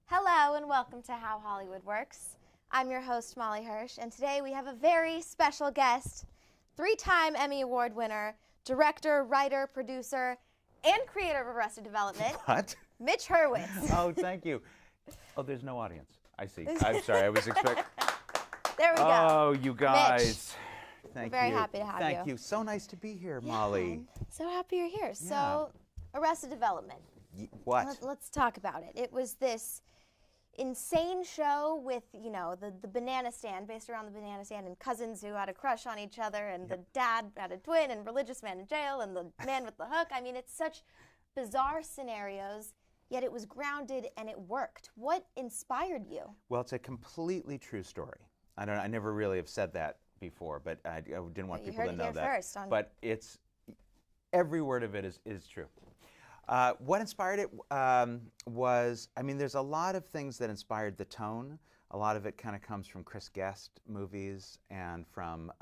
Hello and welcome to How Hollywood Works. I'm your host, Molly Hersh, and today we have a very special guest, three-time Emmy Award winner, director, writer, producer, and creator of Arrested Development. What? Mitch Hurwitz. Oh, thank you. Oh, there's no audience. I see. I'm sorry. I was expecting. There we go. Oh, you guys. Mitch, Thank we're very you. happy to have you. Thank you. So nice to be here, Molly. I'm so happy you're here. So, Arrested Development. What? Let's talk about it. It was this insane show with, you know, the banana stand, based around the banana stand, and cousins who had a crush on each other, and the dad had a twin, and religious man in jail, and the man with the hook. I mean, it's such bizarre scenarios, yet it was grounded and it worked. What inspired you? Well, it's a completely true story. I never really have said that before, but I didn't want people to know that. You heard it here first. But it's every word of it is true. What inspired it was, I mean, there's a lot of things that inspired the tone. A lot of it kind of comes from Chris Guest movies and from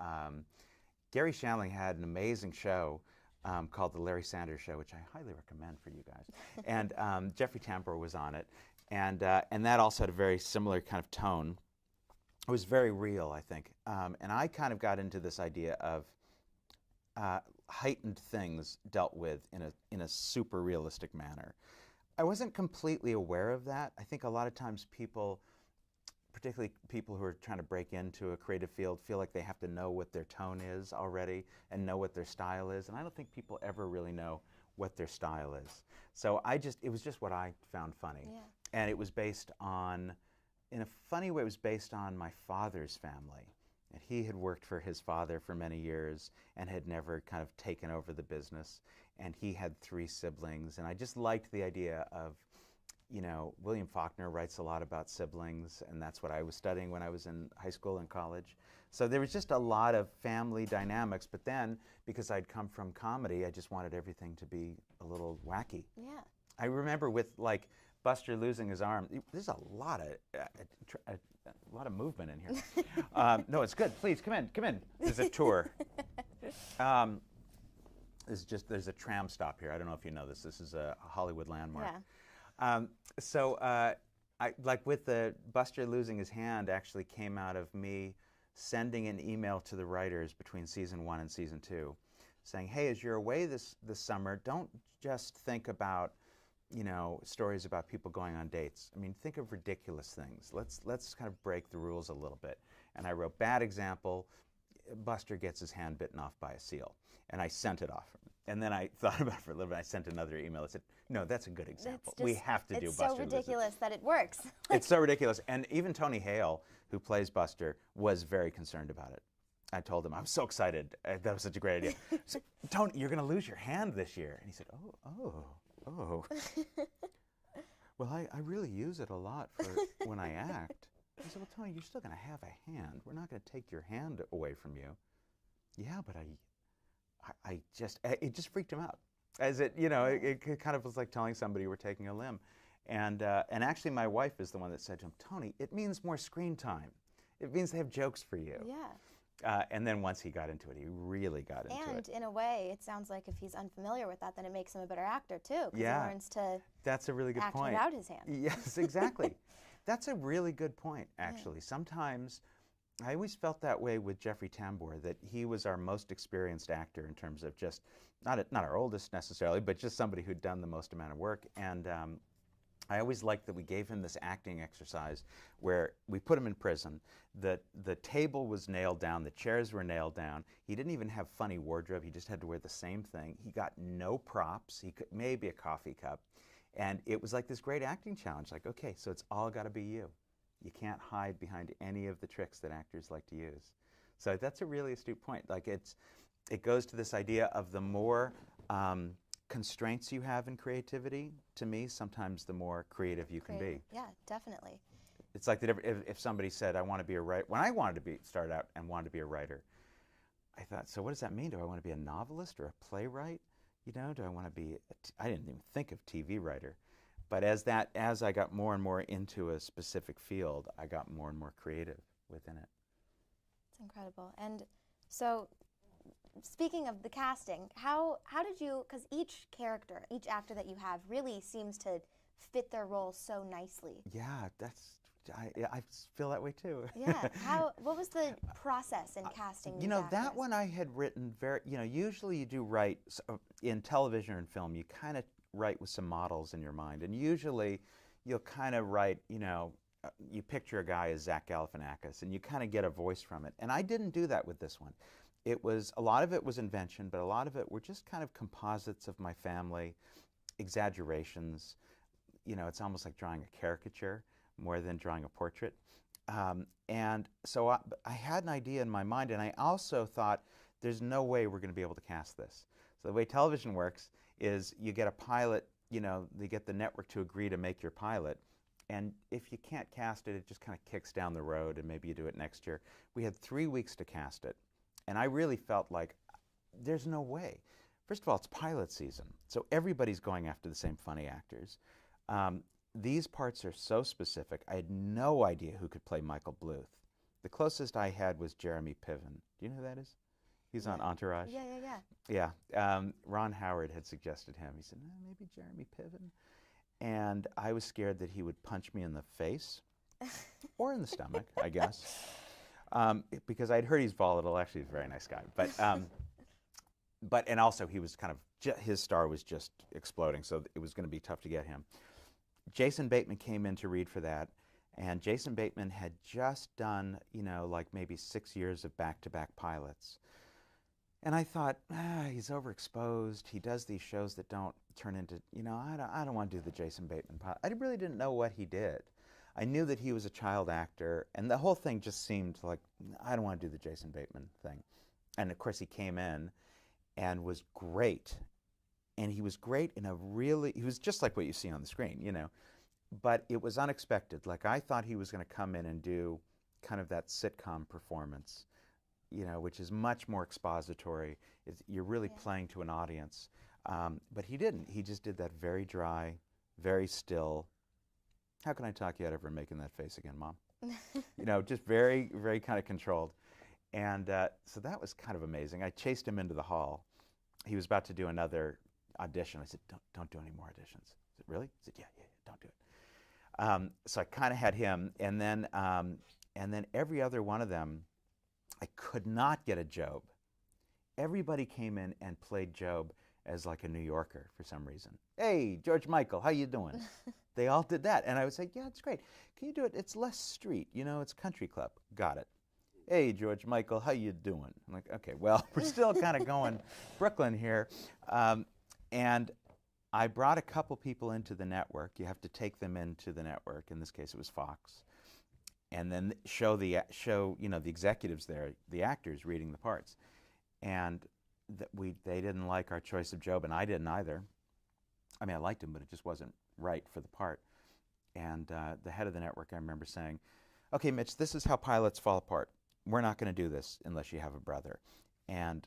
Gary Shandling had an amazing show called The Larry Sanders Show, which I highly recommend for you guys. And Jeffrey Tambor was on it, and that also had a very similar kind of tone. It was very real, I think. And I kind of got into this idea of heightened things dealt with in a super realistic manner. I wasn't completely aware of that. I think a lot of times people, particularly people who are trying to break into a creative field, feel like they have to know what their tone is already and know what their style is. And I don't think people ever really know what their style is. So it was just what I found funny. Yeah. And it was based on, in a funny way, it was based on my father's family. And he had worked for his father for many years and had never kind of taken over the business. And he had 3 siblings. And I just liked the idea of, you know, William Faulkner writes a lot about siblings, and that's what I was studying when I was in high school and college. So there was just a lot of family dynamics. But then, because I'd come from comedy, I just wanted everything to be a little wacky. Yeah. I remember with, like, Buster losing his arm. There's a lot of movement in here. No, it's good. Please come in. There's a tour. There's a tram stop here. I don't know if you know this. This is a Hollywood landmark. Yeah. Like with the Buster losing his hand, actually came out of me sending an email to the writers between season 1 and season 2, saying, "Hey, as you're away this summer, don't just think about, you know, stories about people going on dates. I mean, think of ridiculous things. Let's kind of break the rules a little bit." And I wrote, bad example, Buster gets his hand bitten off by a seal. And I sent it off. And then I thought about it for a little bit. I sent another email. I said, no, that's a good example. We have to do Buster. It's so ridiculous that it works. It's so ridiculous. And even Tony Hale, who plays Buster, was very concerned about it. I told him, I was so excited. That was such a great idea. I said, Tony, you're going to lose your hand this year. And he said, oh. Well, I really use it a lot for when I act. I said, well, Tony, you're still going to have a hand. We're not going to take your hand away from you. Yeah, but it just freaked him out. As it, you know, it kind of was like telling somebody we're taking a limb. And actually my wife is the one that said to him, Tony, it means more screen time. It means they have jokes for you. Yeah. And then once he got into it, he really got into it. And in a way, it sounds like if he's unfamiliar with that, then it makes him a better actor too, because he learns to that's a really good act point. without his hand. Yes, exactly. That's a really good point, actually. Yeah. Sometimes, I always felt that way with Jeffrey Tambor, that he was our most experienced actor in terms of just, not our oldest necessarily, but just somebody who'd done the most amount of work. And I always liked that we gave him this acting exercise where we put him in prison. The table was nailed down, the chairs were nailed down. He didn't even have funny wardrobe, he just had to wear the same thing. He got no props, maybe a coffee cup. And it was like this great acting challenge, like, okay, so it's all got to be you. You can't hide behind any of the tricks that actors like to use. So that's a really astute point. Like it goes to this idea of the more constraints you have in creativity, to me, sometimes the more creative you can be. Yeah, definitely. It's like that if somebody said, I want to be a writer, when I wanted to start out and wanted to be a writer, I thought, so what does that mean? Do I want to be a novelist or a playwright? You know, do I want to be, I didn't even think of TV writer. But as I got more and more into a specific field, I got more and more creative within it. It's incredible. And so, speaking of the casting, how did you, because each character, each actor that you have really seems to fit their role so nicely. Yeah, I feel that way too. Yeah. What was the process in casting these actors? That one I had written very, usually you do write, in television and film, you kind of write with some models in your mind. And usually you'll kind of write, you picture a guy as Zach Galifianakis and you kind of get a voice from it. And I didn't do that with this one. A lot of it was invention, but a lot of it were just kind of composites of my family, exaggerations. It's almost like drawing a caricature more than drawing a portrait. And so I had an idea in my mind, and I also thought, there's no way we're going to be able to cast this. So the way television works is you get a pilot, they get the network to agree to make your pilot, and if you can't cast it, it just kind of kicks down the road, and maybe you do it next year. We had 3 weeks to cast it, and I really felt like, there's no way. First of all, it's pilot season, so everybody's going after the same funny actors. These parts are so specific. I had no idea who could play Michael Bluth. The closest I had was Jeremy Piven. Do you know who that is? He's on Entourage. Yeah. Yeah. Ron Howard had suggested him. He said, maybe Jeremy Piven. And I was scared that he would punch me in the face or in the stomach, I guess, because I'd heard he's volatile. Actually, he's a very nice guy. And also he was kind of, his star was just exploding, so it was going to be tough to get him. Jason Bateman came in to read for that, and Jason Bateman had just done, like maybe 6 years of back-to-back pilots. And I thought, he's overexposed. He does these shows that don't turn into, I don't want to do the Jason Bateman pilot. I really didn't know what he did. I knew that he was a child actor, and the whole thing just seemed like, I don't want to do the Jason Bateman thing. And of course he came in and was great. And he was great in he was just like what you see on the screen, but it was unexpected. Like, I thought he was going to come in and do kind of that sitcom performance, which is much more expository. You're really playing to an audience. But he didn't. He just did that very dry, very still. How can I talk you out of her making that face again, Mom? Just very, very kind of controlled. And so that was kind of amazing. I chased him into the hall. He was about to do another audition. I said, don't do any more auditions. I said, really? He said, yeah, don't do it. So I kind of had him, and then every other one of them, I could not get a Job. Everybody came in and played Job as like a New Yorker for some reason. Hey, George Michael, how you doing? They all did that, and I would say, yeah, it's great. Can you do it? It's less street, it's country club. Got it. Hey, George Michael, how you doing? I'm like, okay, well, we're still kind of going Brooklyn here. And I brought a couple people into the network. You have to take them into the network. In this case, it was Fox. And then show the executives there, the actors reading the parts. And they didn't like our choice of Job, and I didn't either. I mean, I liked him, but it just wasn't right for the part. And the head of the network, I remember saying, okay, Mitch, this is how pilots fall apart. We're not going to do this unless you have a brother. And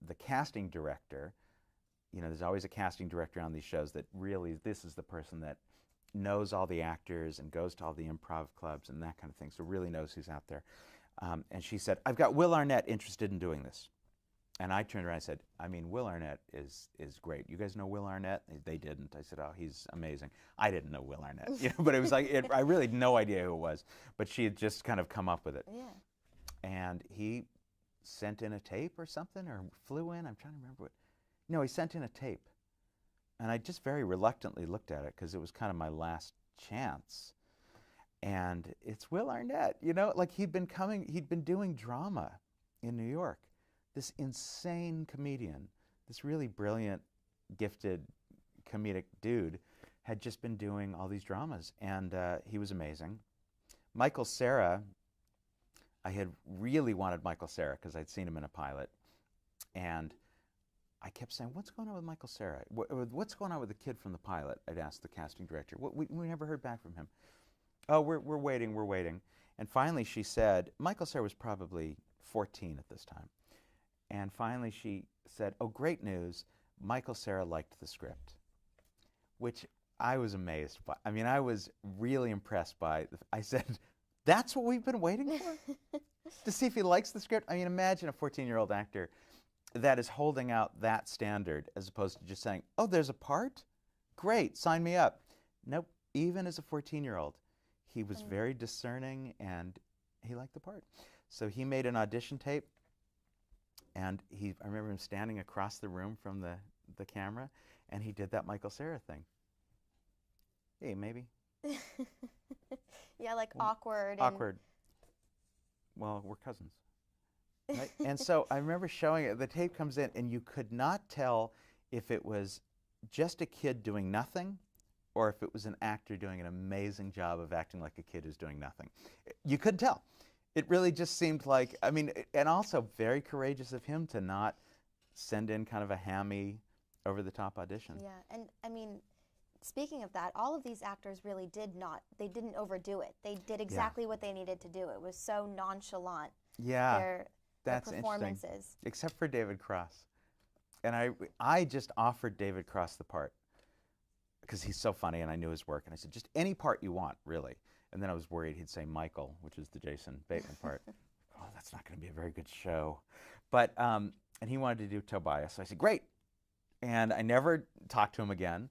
the casting director, there's always a casting director on these shows that really, this is the person that knows all the actors and goes to all the improv clubs and that kind of thing, so really knows who's out there. And she said, I've got Will Arnett interested in doing this. And I turned around and said, Will Arnett is great. You guys know Will Arnett? They didn't. I said, oh, he's amazing. I didn't know Will Arnett, but it was like, I really had no idea who it was, but she had just kind of come up with it. Yeah. And he sent in a tape or something, or flew in. I'm trying to remember what. No, he sent in a tape. And I just very reluctantly looked at it because it was kind of my last chance. And it's Will Arnett, like he'd been doing drama in New York. This insane comedian, this really brilliant, gifted comedic dude had just been doing all these dramas, and he was amazing. Michael Cera, I had really wanted Michael Cera because I'd seen him in a pilot, and I kept saying, what's going on with Michael Cera? What's going on with the kid from the pilot? I'd asked the casting director. We never heard back from him. Oh, we're waiting. And finally she said, Michael Cera was probably 14 at this time. And finally she said, oh, great news, Michael Cera liked the script, which I was amazed by. I mean, I was really impressed by. I said, that's what we've been waiting for? To see if he likes the script? I mean, imagine a 14-year-old actor that is holding out that standard as opposed to just saying, oh, there's a part? Great, sign me up. Nope. Even as a 14-year-old, he was very discerning and he liked the part. So he made an audition tape, and I remember him standing across the room from the camera, and he did that Michael Cera thing. Hey, maybe. Yeah, like awkward. Awkward. Well, we're cousins. Right? And so I remember showing it. The tape comes in, and you could not tell if it was just a kid doing nothing or if it was an actor doing an amazing job of acting like a kid who's doing nothing. You couldn't tell. It really just seemed like, I mean, and also very courageous of him to not send in kind of a hammy, over-the-top audition. Yeah, and I mean, speaking of that, all of these actors really they didn't overdo it. They did exactly what they needed to do. It was so nonchalant. Yeah, that's their performances. Interesting. Except for David Cross. And I just offered David Cross the part because he's so funny and I knew his work. And I said, just any part you want, really. And then I was worried he'd say Michael, which is the Jason Bateman part. Oh, that's not going to be a very good show. But, and he wanted to do Tobias. So I said, great. And I never talked to him again.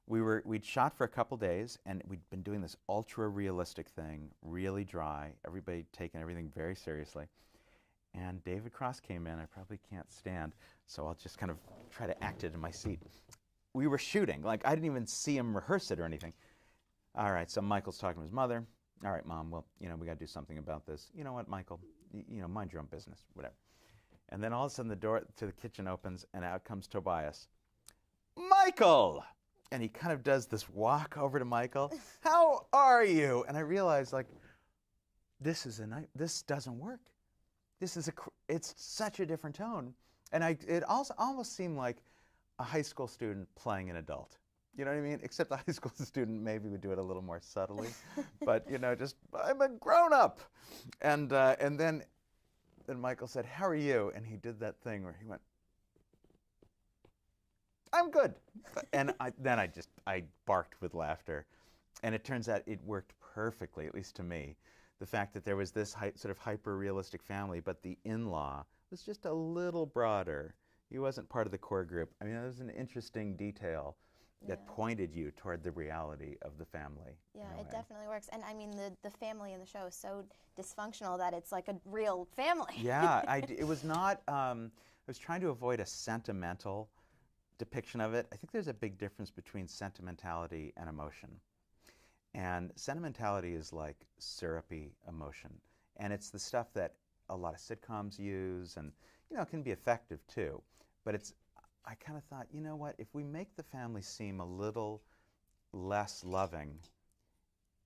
We'd shot for a couple days, and we'd been doing this ultra-realistic thing, really dry, everybody taking everything very seriously. And David Cross came in. I probably can't stand, so I'll just kind of try to act it in my seat. We were shooting. Like, I didn't even see him rehearse it or anything. All right, so Michael's talking to his mother. All right, Mom, well, we got to do something about this. You know what, Michael? Mind your own business, whatever. And then all of a sudden the door to the kitchen opens, and out comes Tobias. Michael! And he kind of does this walk over to Michael. How are you? And I realized, like, this doesn't work. It's such a different tone. And it also almost seemed like a high school student playing an adult. You know what I mean? Except the high school student maybe would do it a little more subtly. But, just, I'm a grown-up. And then Michael said, how are you? And he did that thing where he went, I'm good. And I barked with laughter. And it turns out it worked perfectly, at least to me. The fact that there was this sort of hyper-realistic family, but the in-law was just a little broader. He wasn't part of the core group. I mean, that was an interesting detail that pointed you toward the reality of the family. Yeah, it definitely works. And I mean, the family in the show is so dysfunctional that it's like a real family. Yeah, it was not, I was trying to avoid a sentimental depiction of it. I think there's a big difference between sentimentality and emotion. And sentimentality is like syrupy emotion. And it's the stuff that a lot of sitcoms use, and it can be effective too. But I kind of thought, you know what, if we make the family seem a little less loving,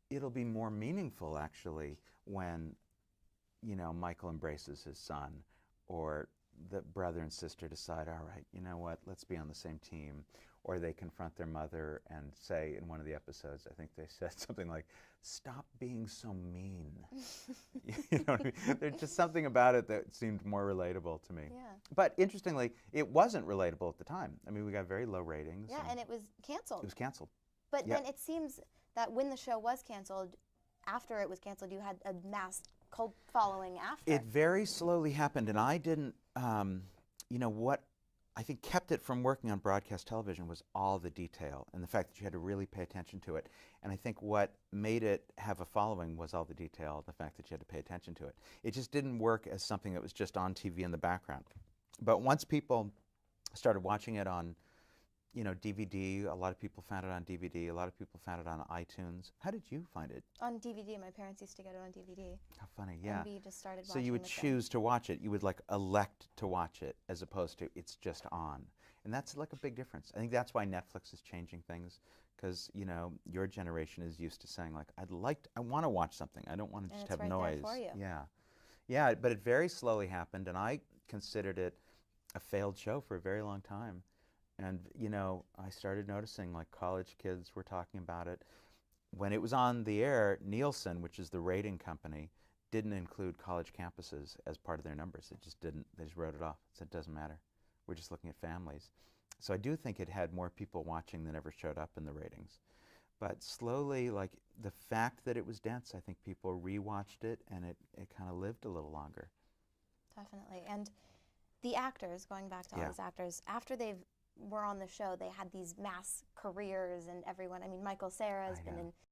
it'll be more meaningful actually when, Michael embraces his son, or the brother and sister decide, all right, you know what, let's be on the same team. Or they confront their mother and say in one of the episodes, I think they said something like, stop being so mean. You know what I mean? There's just something about it that seemed more relatable to me. Yeah. But interestingly, it wasn't relatable at the time. I mean, we got very low ratings. Yeah, and it was canceled. It was canceled. But then it seems that when the show was canceled, after it was canceled, you had a mass cult following after. It very slowly happened, and I didn't, what I think kept it from working on broadcast television was all the detail and the fact that you had to really pay attention to it. And I think what made it have a following was all the detail, the fact that you had to pay attention to it. It just didn't work as something that was just on TV in the background. But once people started watching it on, DVD, a lot of people found it on DVD, a lot of people found it on iTunes. How did you find it? On DVD. My parents used to get it on DVD. How funny, yeah. And we just started watching So you would choose to watch it. You would elect to watch it as opposed to it's just on. And that's like a big difference. I think that's why Netflix is changing things, because, your generation is used to saying I want to watch something. I don't want to just have noise. There for you. Yeah. Yeah, but it very slowly happened, and I considered it a failed show for a very long time. And, I started noticing college kids were talking about it. When it was on the air, Nielsen, which is the rating company, didn't include college campuses as part of their numbers. It just didn't. They just wrote it off. Said it doesn't matter. We're just looking at families. So I do think it had more people watching than ever showed up in the ratings. But slowly, the fact that it was dense, I think people rewatched it, and it kind of lived a little longer. Definitely. And the actors, going back to all these actors, after they've were on the show, they had these mass careers, and everyone, I mean, Michael Cera has been in